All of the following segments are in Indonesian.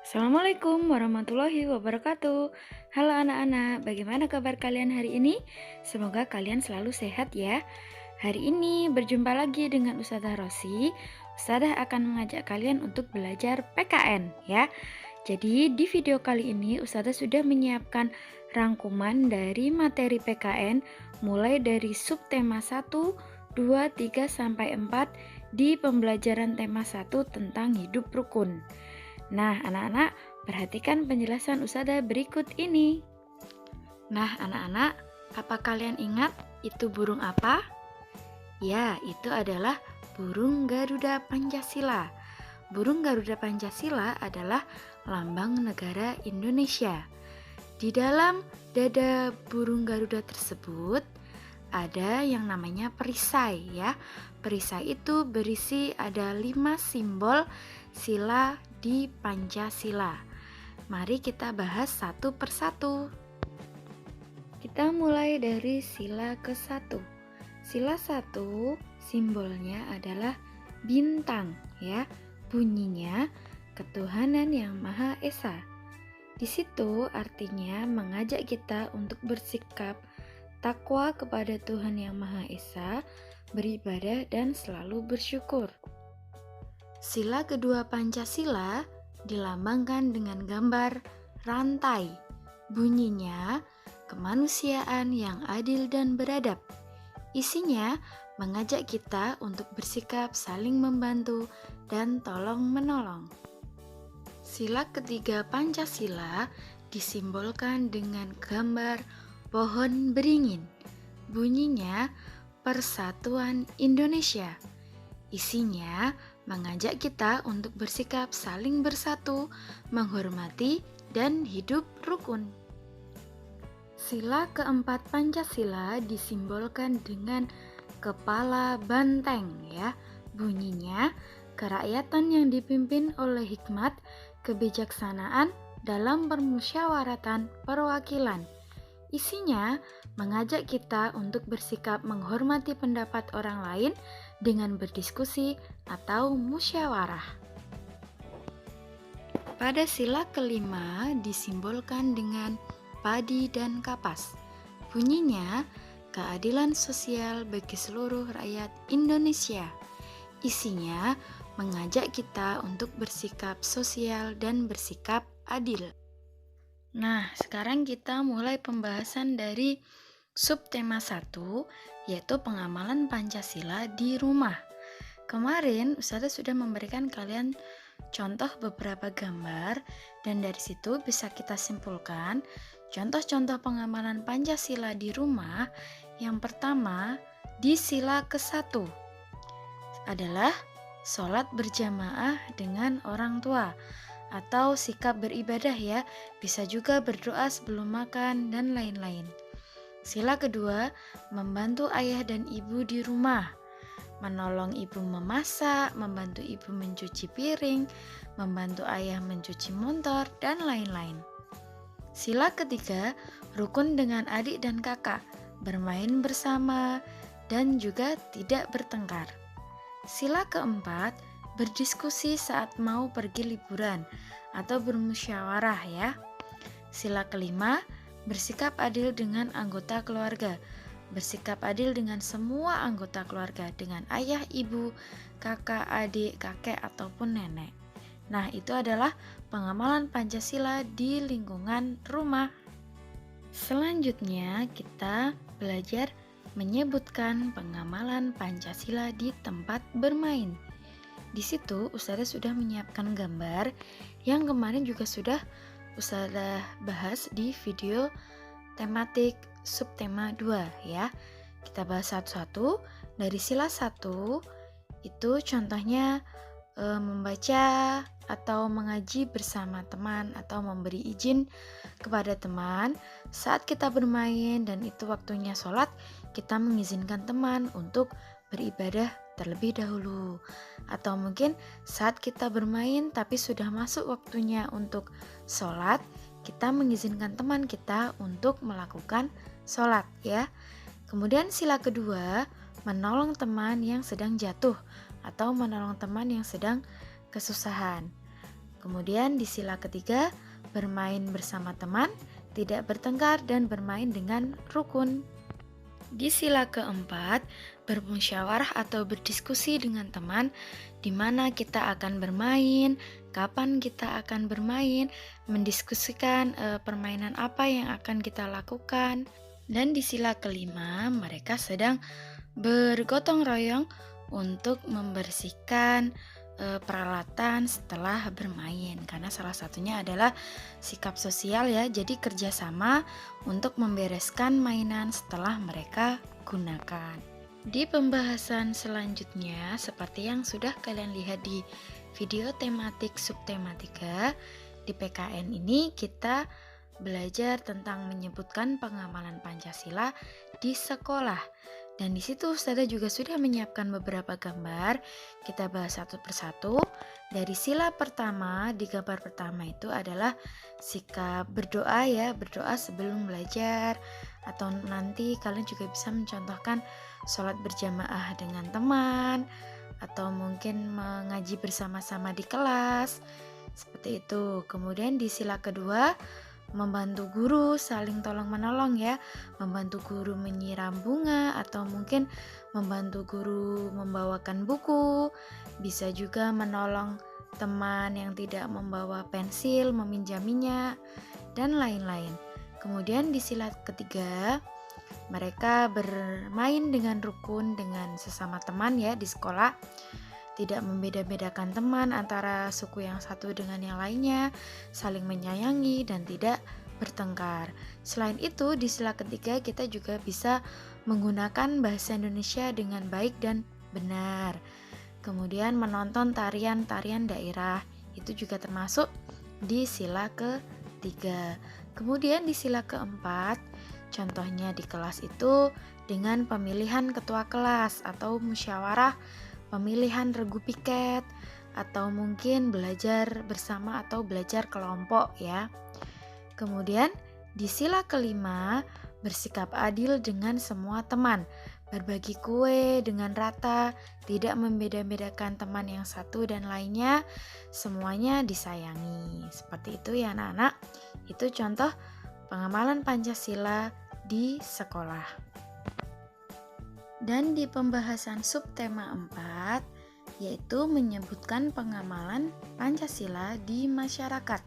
Assalamualaikum warahmatullahi wabarakatuh. Halo anak-anak, bagaimana kabar kalian hari ini? Semoga kalian selalu sehat ya. Hari ini berjumpa lagi dengan Ustazah Rosi. Ustazah akan mengajak kalian untuk belajar PKN ya. Jadi di video kali ini Ustazah sudah menyiapkan rangkuman dari materi PKN mulai dari subtema 1, 2, 3 sampai 4 di pembelajaran tema 1 tentang hidup rukun. Nah, anak-anak, perhatikan penjelasan Ustazah berikut ini. Nah, anak-anak, apa kalian ingat itu burung apa? Ya, itu adalah burung Garuda Pancasila. Burung Garuda Pancasila adalah lambang negara Indonesia. Di dalam dada burung Garuda tersebut ada yang namanya perisai ya. Perisai itu berisi ada 5 simbol sila di Pancasila. Mari kita bahas satu persatu. Kita mulai dari sila ke-1. Sila 1 simbolnya adalah bintang ya. Bunyinya ketuhanan yang Maha Esa. Di situ artinya mengajak kita untuk bersikap takwa kepada Tuhan yang Maha Esa, beribadah dan selalu bersyukur. Sila kedua Pancasila dilambangkan dengan gambar rantai. Bunyinya kemanusiaan yang adil dan beradab. Isinya mengajak kita untuk bersikap saling membantu dan tolong-menolong. Sila ketiga Pancasila disimbolkan dengan gambar pohon beringin. Bunyinya Persatuan Indonesia. Isinya mengajak kita untuk bersikap saling bersatu, menghormati, dan hidup rukun. Sila keempat Pancasila disimbolkan dengan kepala banteng ya. Bunyinya kerakyatan yang dipimpin oleh hikmat, kebijaksanaan dalam permusyawaratan perwakilan. Isinya mengajak kita untuk bersikap menghormati pendapat orang lain dengan berdiskusi atau musyawarah. Pada sila kelima disimbolkan dengan padi dan kapas. Bunyinya keadilan sosial bagi seluruh rakyat Indonesia. Isinya mengajak kita untuk bersikap sosial dan bersikap adil. Nah, sekarang kita mulai pembahasan dari subtema 1, yaitu pengamalan Pancasila di rumah. Kemarin Ustazah sudah memberikan kalian contoh beberapa gambar, dan dari situ bisa kita simpulkan contoh-contoh pengamalan Pancasila di rumah. Yang pertama, di sila ke-1 adalah sholat berjamaah dengan orang tua atau sikap beribadah ya, bisa juga berdoa sebelum makan dan lain-lain. Sila kedua, membantu ayah dan ibu di rumah, menolong ibu memasak, membantu ibu mencuci piring, membantu ayah mencuci motor, dan lain-lain. Sila ketiga, rukun dengan adik dan kakak, bermain bersama, dan juga tidak bertengkar. Sila keempat, berdiskusi saat mau pergi liburan atau bermusyawarah ya. Sila kelima, bersikap adil dengan anggota keluarga. Bersikap adil dengan semua anggota keluarga, dengan ayah, ibu, kakak, adik, kakek, ataupun nenek. Nah, itu adalah pengamalan Pancasila di lingkungan rumah. Selanjutnya, kita belajar menyebutkan pengamalan Pancasila di tempat bermain. Di situ Ustazah sudah menyiapkan gambar yang kemarin juga sudah Ustazah bahas di video tematik subtema 2 ya. Kita bahas satu-satu. Dari sila 1 itu contohnya membaca atau mengaji bersama teman atau memberi izin kepada teman saat kita bermain, dan itu waktunya sholat, kita mengizinkan teman untuk beribadah terlebih dahulu. Atau mungkin saat kita bermain tapi sudah masuk waktunya untuk sholat, kita mengizinkan teman kita untuk melakukan sholat ya. Kemudian sila kedua, menolong teman yang sedang jatuh atau menolong teman yang sedang kesusahan. Kemudian di sila ketiga, bermain bersama teman, tidak bertengkar dan bermain dengan rukun. Di sila keempat, bermusyawarah atau berdiskusi dengan teman, di mana kita akan bermain, kapan kita akan bermain, mendiskusikan permainan apa yang akan kita lakukan. Dan di sila kelima, mereka sedang bergotong royong untuk membersihkan peralatan setelah bermain, karena salah satunya adalah sikap sosial ya, jadi kerjasama untuk membereskan mainan setelah mereka gunakan. Di pembahasan selanjutnya, seperti yang sudah kalian lihat di video tematik subtematika, di PKN ini kita belajar tentang menyebutkan pengamalan Pancasila di sekolah. Dan di situ Ustazah juga sudah menyiapkan beberapa gambar. Kita bahas satu persatu. Dari sila pertama, di gambar pertama itu adalah sikap berdoa ya, berdoa sebelum belajar. Atau nanti kalian juga bisa mencontohkan sholat berjamaah dengan teman, atau mungkin mengaji bersama-sama di kelas. Seperti itu. Kemudian di sila kedua, membantu guru, saling tolong menolong ya, membantu guru menyiram bunga, atau mungkin membantu guru membawakan buku, bisa juga menolong teman yang tidak membawa pensil, meminjaminya, dan lain-lain. Kemudian di sila ketiga, mereka bermain dengan rukun dengan sesama teman ya di sekolah, tidak membeda-bedakan teman antara suku yang satu dengan yang lainnya, saling menyayangi dan tidak bertengkar. Selain itu, di sila ketiga kita juga bisa menggunakan bahasa Indonesia dengan baik dan benar. Kemudian menonton tarian-tarian daerah, itu juga termasuk di sila ketiga. Kemudian di sila keempat, contohnya di kelas itu dengan pemilihan ketua kelas atau musyawarah, pemilihan regu piket, atau mungkin belajar bersama atau belajar kelompok ya. Kemudian di sila kelima, bersikap adil dengan semua teman, berbagi kue dengan rata, tidak membeda-bedakan teman yang satu dan lainnya, semuanya disayangi. Seperti itu ya anak-anak. Itu contoh pengamalan Pancasila di sekolah. Dan di pembahasan subtema 4, yaitu menyebutkan pengamalan Pancasila di masyarakat.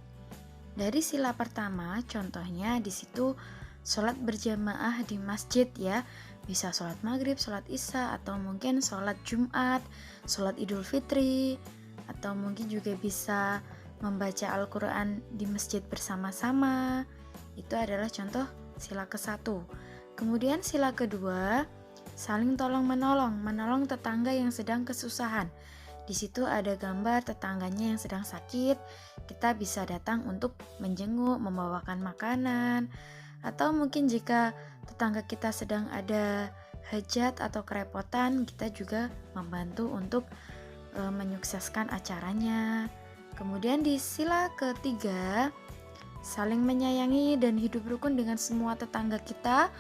Dari sila pertama, contohnya di situ sholat berjamaah di masjid ya, bisa sholat maghrib, sholat isya, atau mungkin sholat Jumat, sholat Idul Fitri, atau mungkin juga bisa membaca Al-Quran di masjid bersama-sama. Itu adalah contoh sila ke-1. Kemudian sila kedua, saling menolong tetangga yang sedang kesusahan. Di situ ada gambar tetangganya yang sedang sakit. Kita bisa datang untuk menjenguk, membawakan makanan, atau mungkin jika tetangga kita sedang ada hajat atau kerepotan, kita juga membantu untuk menyukseskan acaranya. Kemudian di sila ketiga, saling menyayangi dan hidup rukun dengan semua tetangga kita.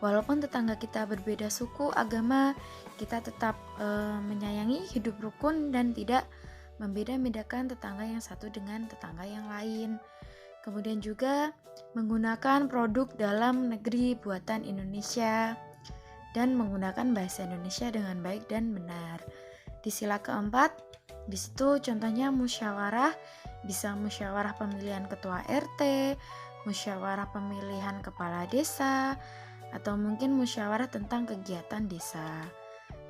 Walaupun tetangga kita berbeda suku, agama, kita tetap menyayangi, hidup rukun, dan tidak membeda-bedakan tetangga yang satu dengan tetangga yang lain. Kemudian juga menggunakan produk dalam negeri buatan Indonesia dan menggunakan bahasa Indonesia dengan baik dan benar. Di sila keempat, di situ contohnya musyawarah, bisa musyawarah pemilihan ketua RT, musyawarah pemilihan kepala desa, atau mungkin musyawarah tentang kegiatan desa.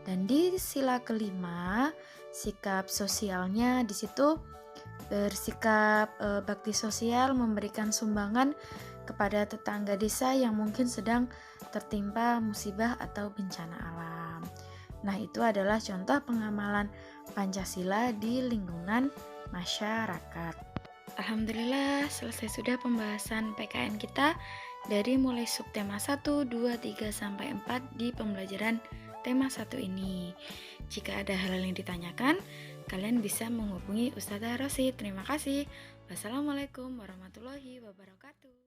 Dan di sila kelima, sikap sosialnya di situ bersikap bakti sosial, memberikan sumbangan kepada tetangga desa yang mungkin sedang tertimpa musibah atau bencana alam. Nah, itu adalah contoh pengamalan Pancasila di lingkungan masyarakat. Alhamdulillah, selesai sudah pembahasan PKN kita dari mulai subtema 1, 2, 3, sampai 4 di pembelajaran tema 1 ini. Jika ada hal yang ditanyakan, kalian bisa menghubungi Ustazah Rosi. Terima kasih. Wassalamualaikum warahmatullahi wabarakatuh.